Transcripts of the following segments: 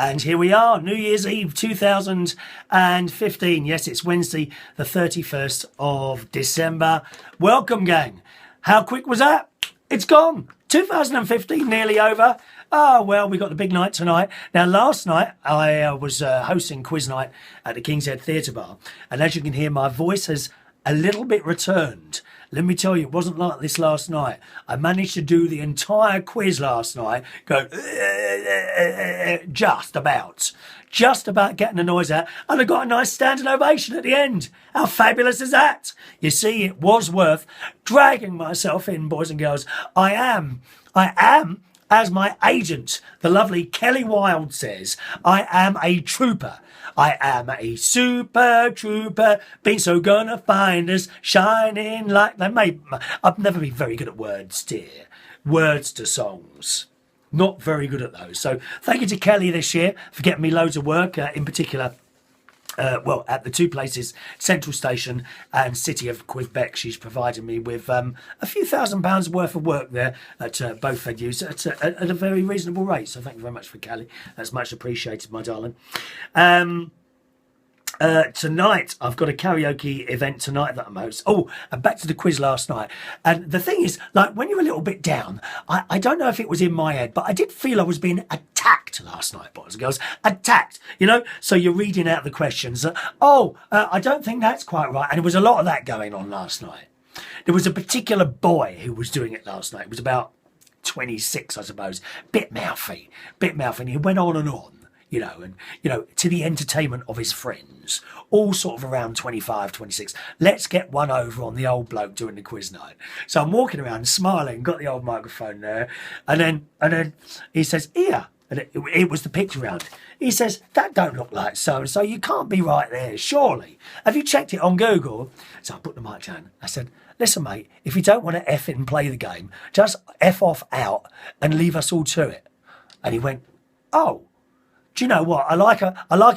And here we are, New Year's Eve 2015. Yes, it's Wednesday, the 31st of December. Welcome, gang. How quick was that? It's gone. 2015 nearly over. Oh, well, we got the big night tonight. Now, last night, I was hosting quiz night at the King's Head Theatre Bar. And as you can hear, my voice has a little bit returned. Let me tell you, it wasn't like this last night. I managed to do the entire quiz last night, go just about getting the noise out, and I got a nice standing ovation at the end. How fabulous is that? You see, it was worth dragging myself in, boys and girls. I am, as my agent, the lovely Kelly Wilde says, I am a trooper. I am a super trooper, been so gonna find us shining like they may. I've never been very good at words, dear. Words to songs. Not very good at those. So thank you to Kelly this year for getting me loads of work, in particular, at the two places, Central Station and City of Quebec. She's provided me with a few £1,000s worth of work there at both venues at a very reasonable rate. So thank you very much for Kelly. That's much appreciated, my darling. Tonight, I've got a karaoke event tonight that I'm hosting. Oh, and back to the quiz last night. And the thing is, like, when you're a little bit down, I don't know if it was in my head, but I did feel I was being attacked last night, boys and girls. Attacked, you know? So you're reading out the questions. I don't think that's quite right. And there was a lot of that going on last night. There was a particular boy who was doing it last night. It was about 26, I suppose. Bit mouthy. And he went on and on. To the entertainment of his friends, all sort of around 25, 26. Let's get one over on the old bloke doing the quiz night. So I'm walking around smiling, got the old microphone there, and then he says, "Here," and it was the picture round. He says, "That don't look like so and so. You can't be right there, surely. Have you checked it on Google?" So I put the mic down. I said, "Listen, mate, if you don't want to F it and play the game, just F off out and leave us all to it." And he went, "Oh. Do you know what? I like a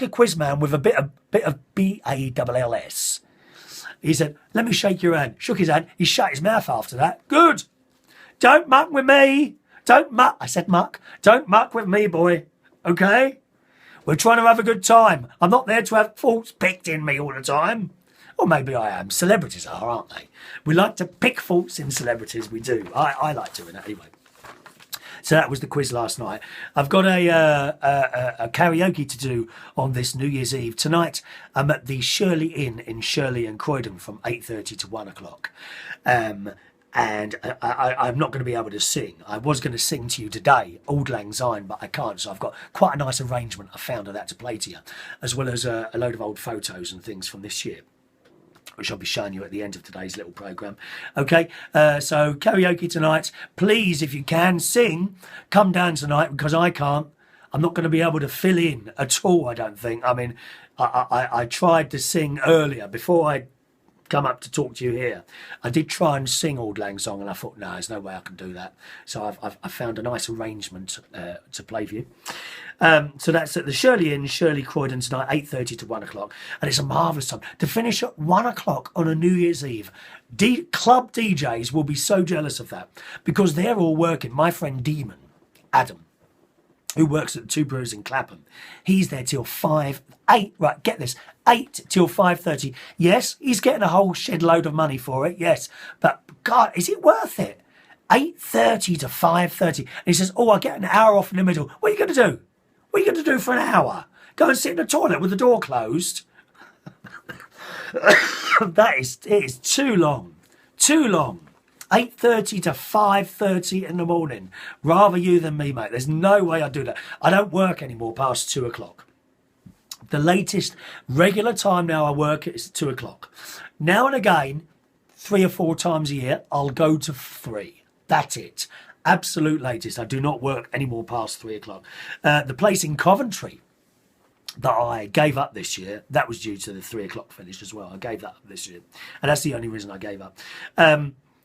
quiz man with a bit of BALLS. He said, "Let me shake your hand." Shook his hand. He shut his mouth after that. Good. Don't muck with me. Don't muck. I said muck. Don't muck with me, boy. Okay? We're trying to have a good time. I'm not there to have faults picked in me all the time. Or maybe I am. Celebrities are, aren't they? We like to pick faults in celebrities. We do. I like doing that anyway. So that was the quiz last night. I've got a karaoke to do on this New Year's Eve. Tonight, I'm at the Shirley Inn in Shirley and Croydon from 8:30 to 1 o'clock. And I'm not going to be able to sing. I was going to sing to you today, Auld Lang Syne, but I can't. So I've got quite a nice arrangement I found of that to play to you, as well as a load of old photos and things from this year, which I'll be showing you at the end of today's little programme. Okay, so karaoke tonight. Please, if you can, sing. Come down tonight because I can't. I'm not going to be able to fill in at all, I don't think. I mean, I tried to sing earlier before I come up to talk to you here. I did try and sing Auld Lang Syne and I thought, no, there's no way I can do that. So I've found a nice arrangement to play for you. So that's at the Shirley Inn, Shirley Croydon tonight, 8:30 to 1 o'clock. And it's a marvellous time. To finish at 1 o'clock on a New Year's Eve, club DJs will be so jealous of that because they're all working. My friend Demon, Adam, who works at the Two Brewers in Clapham, he's there till 8, right, get this, 8 till 5:30. Yes, he's getting a whole shed load of money for it, yes. But, God, is it worth it? 8:30 to 5:30. And he says, "Oh, I get an hour off in the middle." What are you going to do? What are you going to do for an hour? Go and sit in the toilet with the door closed? It is too long. Too long. 8:30 to 5:30 in the morning. Rather you than me, mate. There's no way I'd do that. I don't work anymore past 2 o'clock. The latest regular time now I work is 2 o'clock. Now and again, 3 or 4 times a year, I'll go to 3. That's it. Absolute latest. I do not work anymore past 3 o'clock. The place in Coventry that I gave up this year, that was due to the 3 o'clock finish as well. I gave that up this year. And that's the only reason I gave up.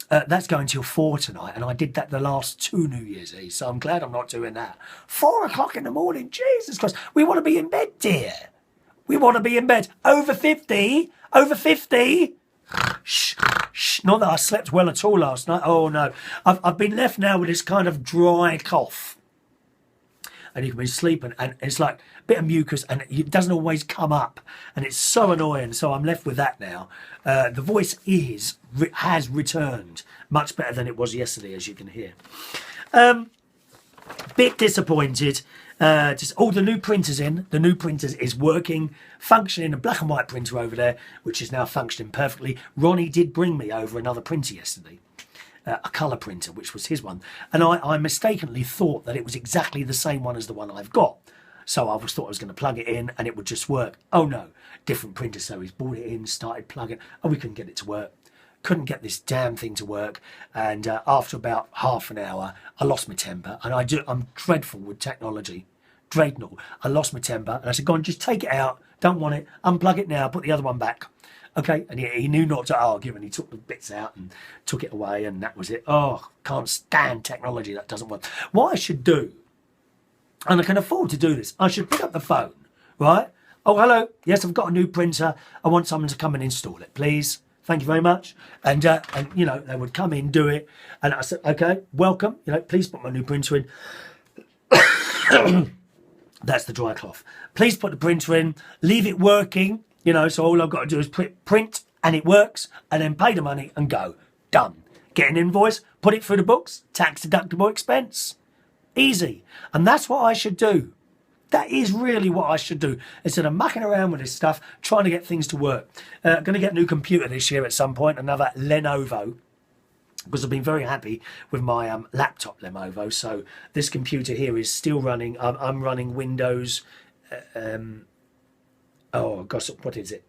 That's going till 4 tonight. And I did that the last 2 New Year's Eve. So I'm glad I'm not doing that. 4 o'clock in the morning. Jesus Christ. We want to be in bed, dear. We want to be in bed. Over 50. Over 50. Shh. Not that I slept well at all last night. Oh, no. I've been left now with this kind of dry cough. and you can be sleeping, and it's like a bit of mucus, and it doesn't always come up, and it's so annoying. So I'm left with that now. The voice has returned much better than it was yesterday, as you can hear. Bit disappointed. Just all the new printers in. The new printers is working, functioning. A black and white printer over there, which is now functioning perfectly. Ronnie did bring me over another printer yesterday, a colour printer, which was his one, and I mistakenly thought that it was exactly the same one as the one I've got. So I thought I was going to plug it in and it would just work. Oh no, different printer. So he's brought it in, started plugging. Oh, we couldn't get it to work. Couldn't get this damn thing to work, and after about half an hour I lost my temper, and I'm dreadful with technology, dreadnought. I lost my temper and I said, go on, just take it out, don't want it, unplug it now, put the other one back. Okay, and he knew not to argue, and he took the bits out and took it away, and that was it. Oh, can't stand technology that doesn't work. What I should do, and I can afford to do this, I should pick up the phone, right? Oh, hello, yes, I've got a new printer, I want someone to come and install it, please. Thank you very much. And you know, they would come in, do it. And I said, okay, welcome. You know, please put my new printer in. That's the dry cloth. Please put the printer in, leave it working. You know, so all I've got to do is print and it works, and then pay the money and go. Done. Get an invoice, put it through the books, tax deductible expense. Easy. And that's what I should do. That is really what I should do, instead of mucking around with this stuff, trying to get things to work. Going to get a new computer this year at some point, another Lenovo, because I've been very happy with my laptop Lenovo. So this computer here is still running. I'm running Windows. Oh gosh, what is it?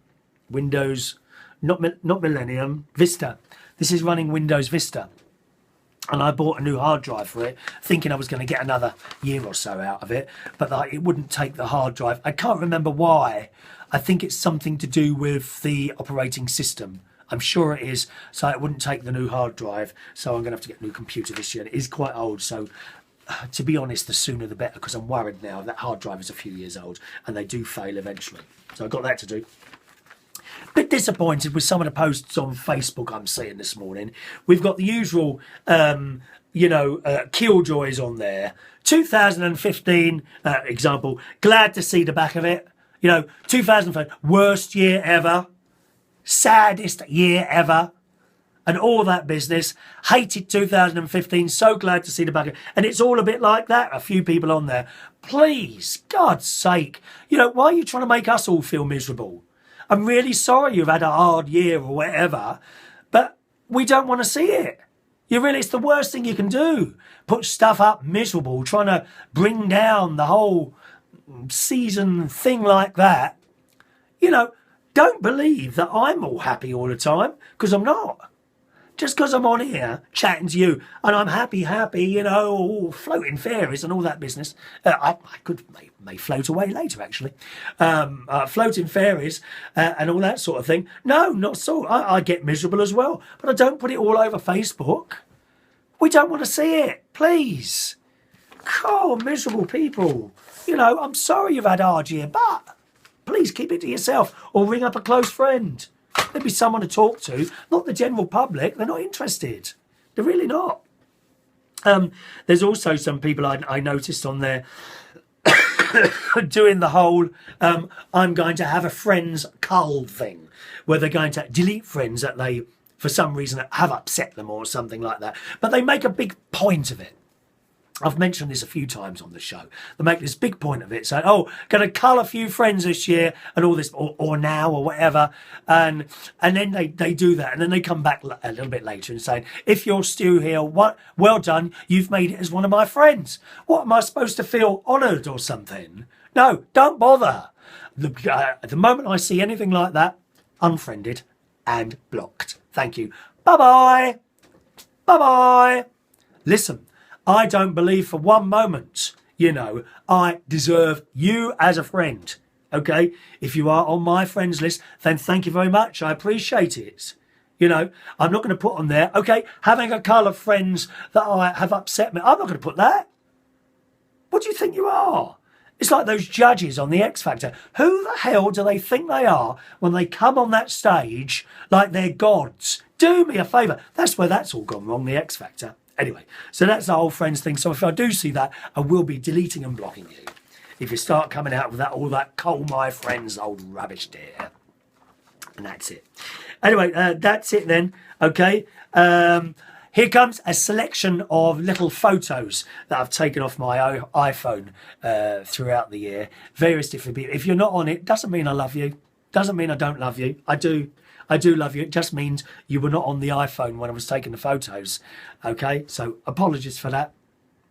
Windows, not Millennium, Vista. This is running Windows Vista. And I bought a new hard drive for it, thinking I was going to get another year or so out of it, but it wouldn't take the hard drive. I can't remember why. I think it's something to do with the operating system. I'm sure it is. So it wouldn't take the new hard drive. So I'm going to have to get a new computer this year. It is quite old. So to be honest, the sooner the better, because I'm worried now that hard drive is a few years old and they do fail eventually. So I've got that to do. Bit disappointed with some of the posts on Facebook I'm seeing this morning. We've got the usual, killjoys on there. 2015 example, glad to see the back of it. 2005, worst year ever, saddest year ever, and all that business. Hated 2015, so glad to see the back of it. And it's all a bit like that. A few people on there. Please, God's sake, why are you trying to make us all feel miserable? I'm really sorry you've had a hard year or whatever, but we don't want to see it. It's the worst thing you can do. Put stuff up miserable, trying to bring down the whole season thing like that. Don't believe that I'm all happy all the time, because I'm not. Just because I'm on here chatting to you and I'm happy, floating fairies and all that business. I may float away later, actually. Floating fairies and all that sort of thing. No, not so. I get miserable as well, but I don't put it all over Facebook. We don't want to see it, please. Oh, miserable people. I'm sorry you've had a hard year, but please keep it to yourself or ring up a close friend. There'd be someone to talk to, not the general public. They're not interested. They're really not. There's also some people I noticed on there doing the whole I'm going to have a friends cull thing, where they're going to delete friends that they, for some reason, have upset them or something like that. But they make a big point of it. I've mentioned this a few times on the show. They make this big point of it, saying, going to cull a few friends this year and all this, or now, or whatever. And then they do that. And then they come back a little bit later and saying, if you're still here, well done, you've made it as one of my friends. What, am I supposed to feel honoured or something? No, don't bother. The moment I see anything like that, unfriended and blocked. Thank you. Bye-bye. Bye-bye. Listen. I don't believe for one moment, I deserve you as a friend, okay? If you are on my friends list, then thank you very much. I appreciate it. I'm not going to put on there, okay, having a cull of friends that I have upset me. I'm not going to put that. What do you think you are? It's like those judges on the X Factor. Who the hell do they think they are when they come on that stage like they're gods? Do me a favour. That's where that's all gone wrong, the X Factor. Anyway, so that's the whole friends thing. So if I do see that, I will be deleting and blocking you. If you start coming out with that, all that Call My Friends old rubbish, dear. And that's it. Anyway, that's it then. Okay. Here comes a selection of little photos that I've taken off my iPhone throughout the year. Various different people. If you're not on it, doesn't mean I love you. Doesn't mean I don't love you. I do love you. It just means you were not on the iPhone when I was taking the photos. Okay, so apologies for that.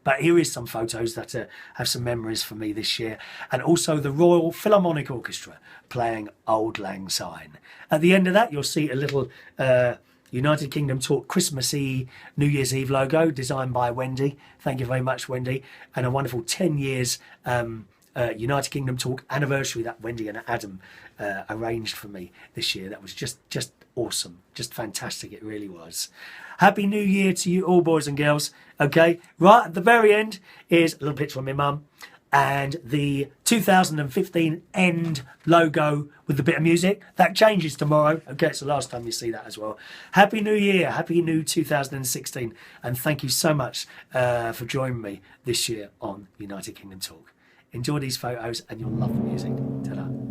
But here is some photos that have some memories for me this year. And also the Royal Philharmonic Orchestra playing Auld Lang Syne. At the end of that, you'll see a little United Kingdom Talk Christmassy New Year's Eve logo designed by Wendy. Thank you very much, Wendy. And a wonderful 10 years United Kingdom Talk anniversary that Wendy and Adam arranged for me this year. That was just awesome, just fantastic. It really was. Happy New Year to you all, boys and girls. Okay, right at the very end is a little picture of my mum and the 2015 end logo with the bit of music. That changes tomorrow. Okay, it's the last time you see that as well. Happy New Year, happy new 2016, and thank you so much for joining me this year on United Kingdom Talk. Enjoy these photos and you'll love the music. Ta-da.